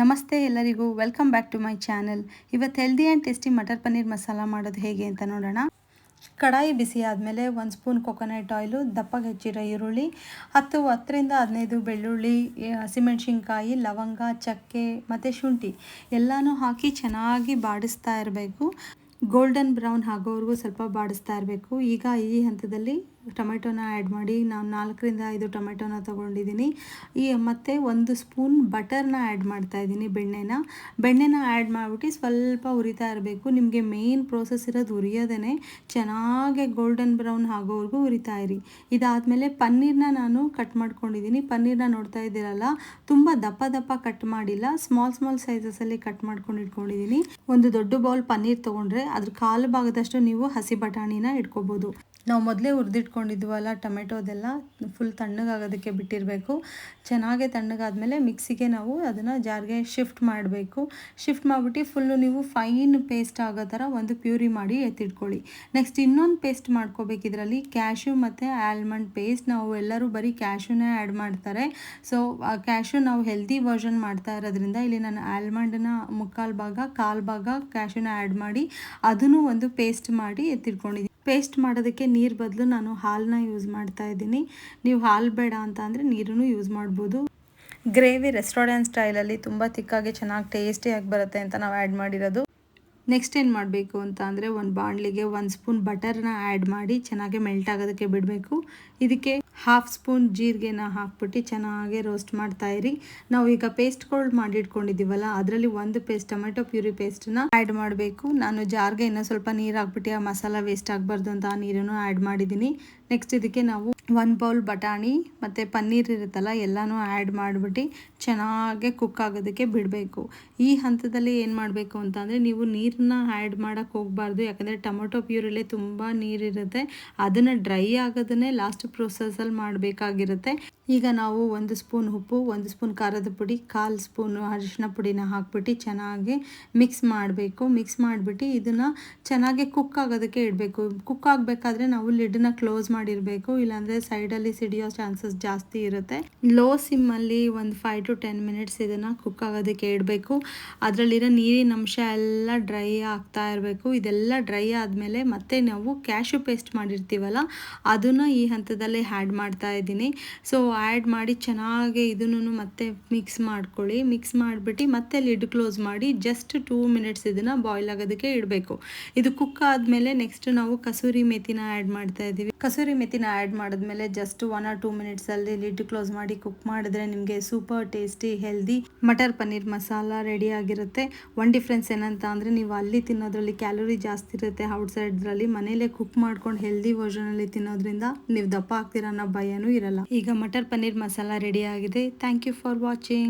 ನಮಸ್ತೆ ಎಲ್ಲರಿಗೂ, welcome back to my channel. ಇವತ್ತು healthy and tasty matar paneer masala ಮಾಡೋದು ಹೇಗೆ ಅಂತ ನೋಡೋಣ. ಕಡಾಯಿ ಬಿಸಿ ಆದಮೇಲೆ 1 ಸ್ಪೂನ್ ಕೊಕೊನಟ್ ಆಯಿಲು, ದಪ್ಪಗೆ ಹೆಚ್ಚಿರೋ ಈರುಳ್ಳಿ, 10ರಿಂದ 15 ಬೆಳ್ಳುಳ್ಳಿ, ಹಸಿಮೆಣಸಿನ್ಕಾಯಿ, ಲವಂಗ, ಚಕ್ಕೆ ಮತ್ತು ಶುಂಠಿ ಎಲ್ಲನೂ ಹಾಕಿ ಚೆನ್ನಾಗಿ ಬಾಡಿಸ್ತಾ ಇರಬೇಕು. ಗೋಲ್ಡನ್ ಬ್ರೌನ್ ಆಗೋವರೆಗೂ ಸ್ವಲ್ಪ ಬಾಡಿಸ್ತಾ ಇರಬೇಕು. ಈಗ ಈ ಹಂತದಲ್ಲಿ ಟೊಮೆಟೊನ ಆ್ಯಡ್ ಮಾಡಿ. ನಾನು 4ರಿಂದ 5 ಟೊಮೆಟೊನ ತೊಗೊಂಡಿದ್ದೀನಿ. ಮತ್ತು 1 ಸ್ಪೂನ್ ಬಟರ್ನ ಆ್ಯಡ್ ಮಾಡ್ತಾಯಿದ್ದೀನಿ. ಬೆಣ್ಣೆನ ಆ್ಯಡ್ ಮಾಡಿಬಿಟ್ಟು ಸ್ವಲ್ಪ ಹುರಿತಾ ಇರಬೇಕು. ನಿಮಗೆ ಮೇನ್ ಪ್ರೋಸೆಸ್ ಇರೋದು ಹುರಿಯೋದೇ. ಚೆನ್ನಾಗಿ ಗೋಲ್ಡನ್ ಬ್ರೌನ್ ಆಗೋವರೆಗೂ ಹುರಿತಾ ಇರಿ. ಇದಾದಮೇಲೆ ಪನ್ನೀರ್ನ ನಾನು ಕಟ್ ಮಾಡ್ಕೊಂಡಿದ್ದೀನಿ. ಪನ್ನೀರ್ನ ನೋಡ್ತಾ ಇದ್ದೀರಲ್ಲ, ತುಂಬ ದಪ್ಪ ಕಟ್ ಮಾಡಿಲ್ಲ, ಸ್ಮಾಲ್ ಸೈಜಸಲ್ಲಿ ಕಟ್ ಮಾಡ್ಕೊಂಡು ಇಟ್ಕೊಂಡಿದ್ದೀನಿ. ಒಂದು ದೊಡ್ಡ ಬೌಲ್ ಪನ್ನೀರ್ ತೊಗೊಂಡ್ರೆ ಅದ್ರ ಕಾಲು ಭಾಗದಷ್ಟು ನೀವು ಹಸಿ ಬಟಾಣಿನ ಇಟ್ಕೋಬೋದು. ನಾವು ಮೊದಲೇ ಹುರಿದಿಟ್ಕೊಂಡಿದ್ವಲ್ಲ ಟೊಮೆಟೊದೆಲ್ಲ ಫುಲ್ ತಣ್ಣಗಾಗೋದಕ್ಕೆ ಬಿಟ್ಟಿರಬೇಕು. ಚೆನ್ನಾಗಿ ತಣ್ಣಗಾದ್ಮೇಲೆ ಮಿಕ್ಸಿಗೆ ನಾವು ಅದನ್ನು ಜಾರ್ಗೆ ಶಿಫ್ಟ್ ಮಾಡಬೇಕು. ಶಿಫ್ಟ್ ಮಾಡಿಬಿಟ್ಟು ಫುಲ್ಲು ನೀವು ಫೈನ್ ಪೇಸ್ಟ್ ಆಗೋ ಥರ ಒಂದು ಪ್ಯೂರಿ ಮಾಡಿ ಎತ್ತಿಟ್ಕೊಳ್ಳಿ. ನೆಕ್ಸ್ಟ್ ಇನ್ನೊಂದು ಪೇಸ್ಟ್ ಮಾಡ್ಕೋಬೇಕು. ಇದರಲ್ಲಿ ಕ್ಯಾಶ್ಯೂ ಮತ್ತು ಆಲ್ಮಂಡ್ ಪೇಸ್ಟ್. ನಾವು ಎಲ್ಲರೂ ಬರೀ ಕ್ಯಾಶ್ಯೂನೇ ಆ್ಯಡ್ ಮಾಡ್ತಾರೆ. ಸೊ ಕ್ಯಾಶ್ಯೂ ನಾವು ಹೆಲ್ದಿ ವರ್ಷನ್ ಮಾಡ್ತಾ ಇರೋದ್ರಿಂದ ಇಲ್ಲಿ ನಾನು ಆಲ್ಮಂಡನ್ನ ಕಾಲು ಭಾಗ ಕ್ಯಾಶ್ಯೂನ ಆ್ಯಡ್ ಮಾಡಿ ಅದನ್ನು ಒಂದು ಪೇಸ್ಟ್ ಮಾಡಿ ಎತ್ತಿಟ್ಕೊಂಡಿದ್ದೀನಿ. ಪೇಸ್ಟ್ ಮಾಡೋದಕ್ಕೆ ನೀರು ಬದಲು ನಾನು ಹಾಲನ್ನ ಯೂಸ್ ಮಾಡ್ತಾ ಇದ್ದೀನಿ. ನೀವು ಹಾಲು ಬೇಡ ಅಂತ ಅಂದರೆ ನೀರನ್ನು ಯೂಸ್ ಮಾಡ್ಬೋದು. ಗ್ರೇವಿ ರೆಸ್ಟೋರೆಂಟ್ ಸ್ಟೈಲಲ್ಲಿ ತುಂಬ ತಿಕ್ಕಾಗಿ ಚೆನ್ನಾಗಿ ಟೇಸ್ಟಿಯಾಗಿ ಬರುತ್ತೆ ಅಂತ ನಾವು ಆ್ಯಡ್ ಮಾಡಿರೋದು. ನೆಕ್ಸ್ಟ್ ಏನು ಮಾಡಬೇಕು ಅಂತ ಅಂದರೆ, ಒಂದು ಬಾಣಲಿಗೆ 1 ಸ್ಪೂನ್ ಬಟರ್ನ ಆ್ಯಡ್ ಮಾಡಿ ಚೆನ್ನಾಗಿ ಮೆಲ್ಟ್ ಆಗೋದಕ್ಕೆ ಬಿಡಬೇಕು. ಇದಕ್ಕೆ 1/2 ಸ್ಪೂನ್ ಜೀರಿಗೆನ ಹಾಕ್ಬಿಟ್ಟು ಚೆನ್ನಾಗಿ ರೋಸ್ಟ್ ಮಾಡ್ತಾಯಿರಿ. ನಾವು ಈಗ ಪೇಸ್ಟ್ಗಳು ಮಾಡಿಟ್ಕೊಂಡಿದ್ದೀವಲ್ಲ, ಅದರಲ್ಲಿ ಒಂದು ಪೇಸ್ಟ್ ಟೊಮೆಟೊ ಪ್ಯೂರಿ ಪೇಸ್ಟನ್ನ ಆ್ಯಡ್ ಮಾಡಬೇಕು. ನಾನು ಜಾರ್ಗೆ ಇನ್ನೂ ಸ್ವಲ್ಪ ನೀರು ಹಾಕ್ಬಿಟ್ಟು ಆ ಮಸಾಲ ವೇಸ್ಟ್ ಆಗಬಾರ್ದು ಅಂತ ಆ ನೀರನ್ನು ಆ್ಯಡ್ ಮಾಡಿದ್ದೀನಿ. ನೆಕ್ಸ್ಟ್ ಇದಕ್ಕೆ ನಾವು 1 ಬೌಲ್ ಬಟಾಣಿ ಮತ್ತು ಪನ್ನೀರ್ ಇರುತ್ತಲ್ಲ ಎಲ್ಲನೂ ಆ್ಯಡ್ ಮಾಡಿಬಿಟ್ಟು ಚೆನ್ನಾಗಿ ಕುಕ್ ಆಗೋದಕ್ಕೆ ಬಿಡಬೇಕು. ಈ ಹಂತದಲ್ಲಿ ಏನು ಮಾಡಬೇಕು ಅಂತ ಅಂದರೆ, ನೀವು ನೀರನ್ನ ಆ್ಯಡ್ ಮಾಡೋಕ್ಕೆ ಹೋಗಬಾರ್ದು. ಯಾಕಂದರೆ ಟೊಮೊಟೊ ಪ್ಯೂರಿಲೇ ತುಂಬ ನೀರಿರುತ್ತೆ. ಅದನ್ನು ಡ್ರೈ ಆಗೋದನ್ನೇ ಲಾಸ್ಟ್ ಪ್ರೊಸೆಸಲ್ಲಿ ಮಾಡಬೇಕಾಗಿರುತ್ತೆ. ಈಗ ನಾವು 1 ಸ್ಪೂನ್ ಉಪ್ಪು, 1 ಸ್ಪೂನ್ ಖಾರದ ಪುಡಿ, 1/4 ಸ್ಪೂನು ಅರಿಶಿನ ಪುಡಿನ ಹಾಕ್ಬಿಟ್ಟು ಚೆನ್ನಾಗಿ ಮಿಕ್ಸ್ ಮಾಡಬೇಕು. ಮಿಕ್ಸ್ ಮಾಡಿಬಿಟ್ಟು ಇದನ್ನು ಚೆನ್ನಾಗಿ ಕುಕ್ ಆಗೋದಕ್ಕೆ ಇಡಬೇಕು. ಕುಕ್ ಆಗಬೇಕಾದ್ರೆ ನಾವು ಲಿಡ್ನ ಕ್ಲೋಸ್ ಮಾಡಿರಬೇಕು, ಇಲ್ಲಾಂದರೆ ಸೈಡಲ್ಲಿ ಸಿಡಿಯೋ ಚಾನ್ಸಸ್ ಜಾಸ್ತಿ ಇರುತ್ತೆ. ಲೋ ಸಿಮ್ಮಲ್ಲಿ ಒಂದು 5 to 10 ಮಿನಿಟ್ಸ್ ಇದನ್ನು ಕುಕ್ ಆಗೋದಕ್ಕೆ ಇಡಬೇಕು. ಅದರಲ್ಲಿರೋ ನೀರಿನ ಅಂಶ ಎಲ್ಲ ಡ್ರೈ ಆಗ್ತಾ ಇರಬೇಕು. ಇದೆಲ್ಲ ಡ್ರೈ ಆದಮೇಲೆ ಮತ್ತೆ ನಾವು ಕ್ಯಾಶ್ಯೂ ಪೇಸ್ಟ್ ಮಾಡಿರ್ತೀವಲ್ಲ, ಅದನ್ನು ಈ ಹಂತದಲ್ಲಿ ಆ್ಯಡ್ ಮಾಡ್ತಾ ಇದ್ದೀನಿ. ಸೊ ಆ್ಯಡ್ ಮಾಡಿ ಚೆನ್ನಾಗಿ ಇದನ್ನು ಮತ್ತೆ ಮಿಕ್ಸ್ ಮಾಡ್ಕೊಳ್ಳಿ. ಮಿಕ್ಸ್ ಮಾಡಿಬಿಟ್ಟು ಮತ್ತೆ ಲಿಡ್ ಕ್ಲೋಸ್ ಮಾಡಿ ಜಸ್ಟ್ 2 ಮಿನಿಟ್ಸ್ ಇದನ್ನು ಬಾಯ್ಲ್ ಆಗೋದಕ್ಕೆ ಇಡಬೇಕು. ಇದು ಕುಕ್ ಆದಮೇಲೆ ನೆಕ್ಸ್ಟ್ ನಾವು ಕಸೂರಿ ಮೆಥಿನ ಆ್ಯಡ್ ಮಾಡ್ತಾ ಇದ್ದೀವಿ. ಕಸೂರಿ ಮೆಥಿನ ಆ್ಯಡ್ ಮಾಡಿದ್ಮೇಲೆ ಜಸ್ಟ್ 1 or 2 ಮಿನಿಟ್ಸಲ್ಲಿ ಲಿಡ್ ಕ್ಲೋಸ್ ಮಾಡಿ ಕುಕ್ ಮಾಡಿದ್ರೆ ನಿಮಗೆ super tasty healthy matar paneer masala ready ಆಗಿರುತ್ತೆ. ಒಂದು ಡಿಫ್ರೆನ್ಸ್ ಏನಂತ ಅಂದರೆ, ನೀವು ಅಲ್ಲಿ ತಿನ್ನೋದ್ರಲ್ಲಿ ಕ್ಯಾಲೋರಿ ಜಾಸ್ತಿ ಇರುತ್ತೆ, ಔಟ್ಸೈಡ್ರಲ್ಲಿ ಮನೇಲೆ ಕುಕ್ ಮಾಡ್ಕೊಂಡು ಹೆಲ್ದಿ ವರ್ಷನಲ್ಲಿ ತಿನ್ನೋದ್ರಿಂದ ನೀವು ದಪ್ಪ ಆಗ್ತೀರ ಅನ್ನೋ ಭಯನೂ ಇರಲ್ಲ. ಈಗ ಮಟರ್ ಪನ್ನೀರ್ ಮಸಾಲ ರೆಡಿ ಆಗಿದೆ. Thank you for watching.